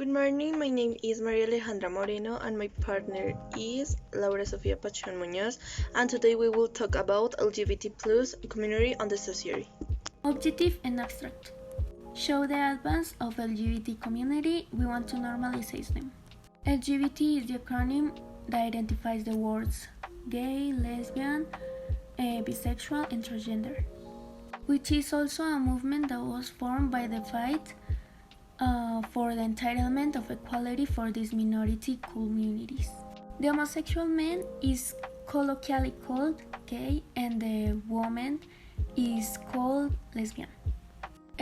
Good morning, my name is María Alejandra Moreno and my partner is Sofía Pachón Muñoz, and today we will talk about LGBT plus community and the society. Objective and abstract. Show the advance of LGBT community, we want to normalize them. LGBT is the acronym that identifies the words gay, lesbian, bisexual and transgender, which is also a movement that was formed by the fight for the entitlement of equality for these minority communities. The homosexual man is colloquially called gay and the woman is called lesbian.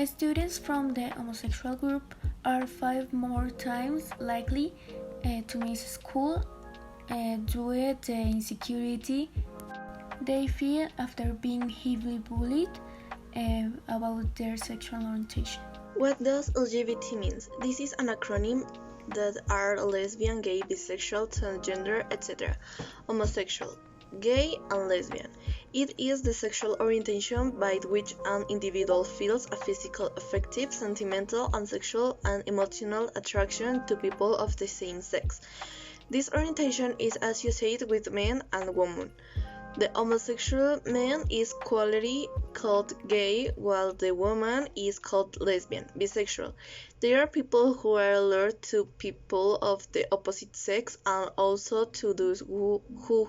Students from the homosexual group are 5 more times likely to miss school due to the insecurity they feel after being heavily bullied about their sexual orientation. What does LGBT mean? This is an acronym that are lesbian, gay, bisexual, transgender, etc. Homosexual, gay and lesbian. It is the sexual orientation by which an individual feels a physical, affective, sentimental, and sexual and emotional attraction to people of the same sex. This orientation is associated with men and women. The homosexual man is quality called gay, while the woman is called lesbian, bisexual. They are people who are alert to people of the opposite sex and also to those who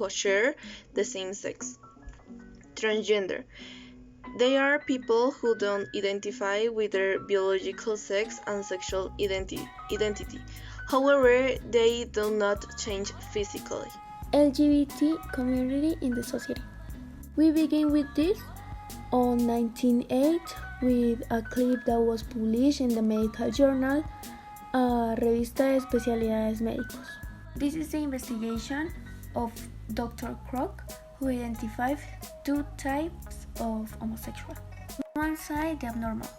share the same sex. Transgender. They are people who don't identify with their biological sex and sexual identity. However, they do not change physically. LGBT community in the society. We begin with this on 1908 with a clip that was published in the medical journal Revista de Especialidades Médicos. This is the investigation of Dr. Kroc, who identified 2 types of homosexual. On one side, the abnormal,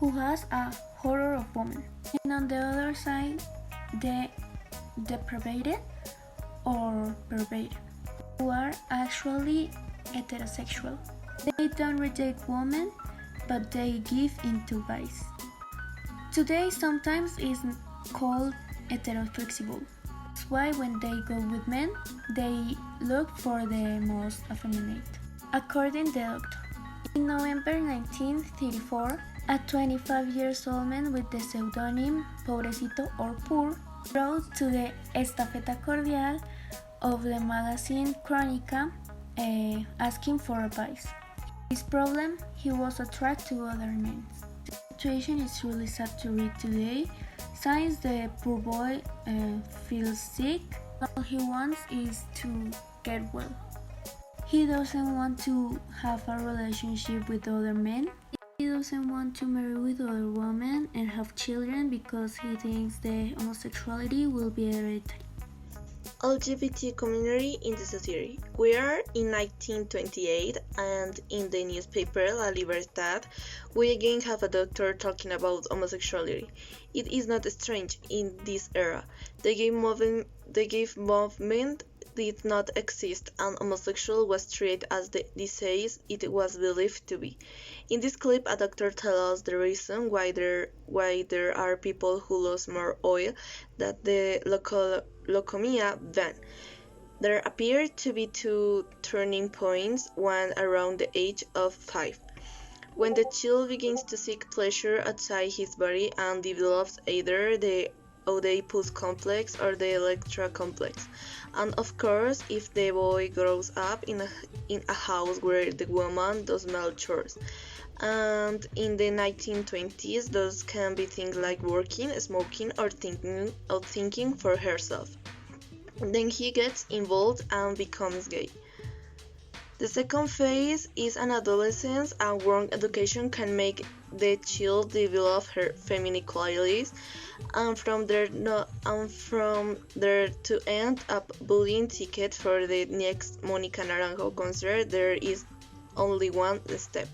who has a horror of women, and on the other side, the depraved or perverted, who are actually heterosexual. They don't reject women, but they give into vice. Today sometimes is called heteroflexible. That's why when they go with men, they look for the most effeminate. According to the doctor, in November 1934, a 25 years old man with the pseudonym Pobrecito or Poor wrote to the Estafeta Cordial of the magazine Crónica asking for advice. His problem, he was attracted to other men. The situation is really sad to read today, since the poor boy feels sick. All he wants is to get well. He doesn't want to have a relationship with other men. He doesn't want to marry with other women and have children because he thinks the homosexuality will be hereditary. LGBT community in the society. We are in 1928 and in the newspaper La Libertad we again have a doctor talking about homosexuality. It is not strange in this era. The gay movement did not exist and homosexual was treated as the disease it was believed to be. In this clip, a doctor tells us the reason why there are people who lose more oil than the leukemia van. There appear to be 2 turning points, one around the age of 5, when the child begins to seek pleasure outside his body and develops either the Oedipus complex or the Electra complex, and of course if the boy grows up in a house where the woman does male chores. And in the 1920s, those can be things like working, smoking, or thinking for herself. Then he gets involved and becomes gay. The second phase is an adolescence, and wrong education can make the child develop her feminine qualities, and from there to end up bullying ticket for the next Mónica Naranjo concert. There is only one step.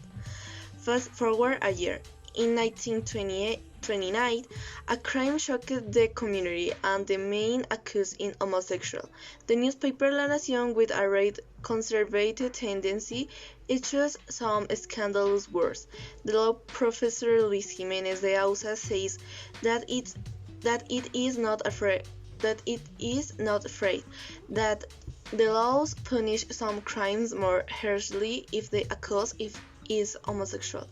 Fast forward a year. In 1929, a crime shocked the community and the main accused is homosexual. The newspaper La Nación, with a right conservative tendency, issues some scandalous words. The law professor Luis Jiménez de Ausa says that it's that it is not afraid, that the laws punish some crimes more harshly if the accused is homosexual.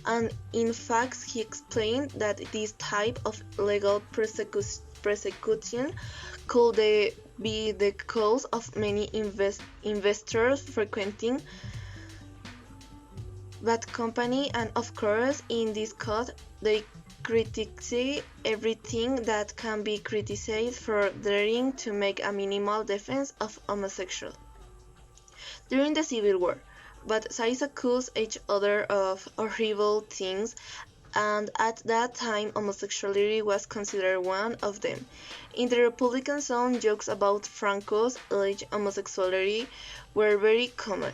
And in fact, he explained that this type of legal persecution could be the cause of many investors frequenting that company, and of course, in this case, they criticize everything that can be criticized for daring to make a minimal defense of homosexuals. During the Civil War, both sides accused each other of horrible things, and at that time homosexuality was considered one of them. In the Republican zone, jokes about Franco's alleged homosexuality were very common,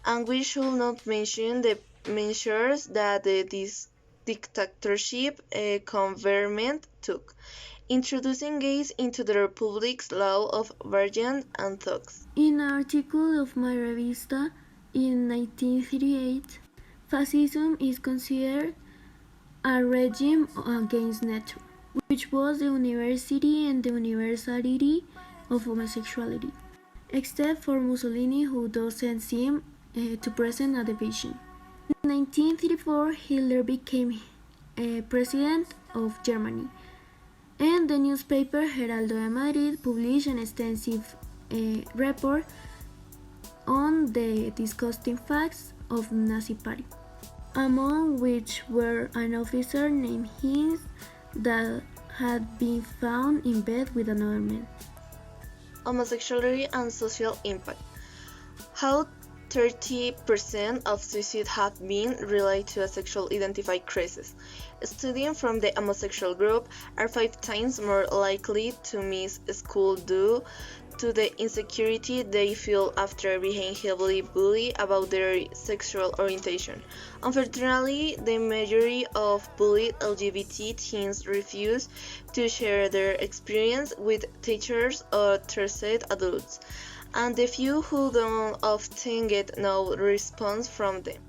and we should not mention the measures that this dictatorship government took, introducing gays into the Republic's law of virgins and thugs. In an article of my revista in 1938, fascism is considered a regime against nature, which was the university and the universality of homosexuality, except for Mussolini, who doesn't seem to present a division. In 1934, Hitler became president of Germany, and the newspaper Heraldo de Madrid published an extensive report on the disgusting facts of the Nazi Party, among which were an officer named Hinz that had been found in bed with another man. Homosexuality and social impact. How 30% of suicides have been related to a sexual identified crisis. Students from the homosexual group are 5 times more likely to miss school due to the insecurity they feel after being heavily bullied about their sexual orientation. Unfortunately, the majority of bullied LGBT teens refuse to share their experience with teachers or trusted adults, and the few who don't often get no response from them.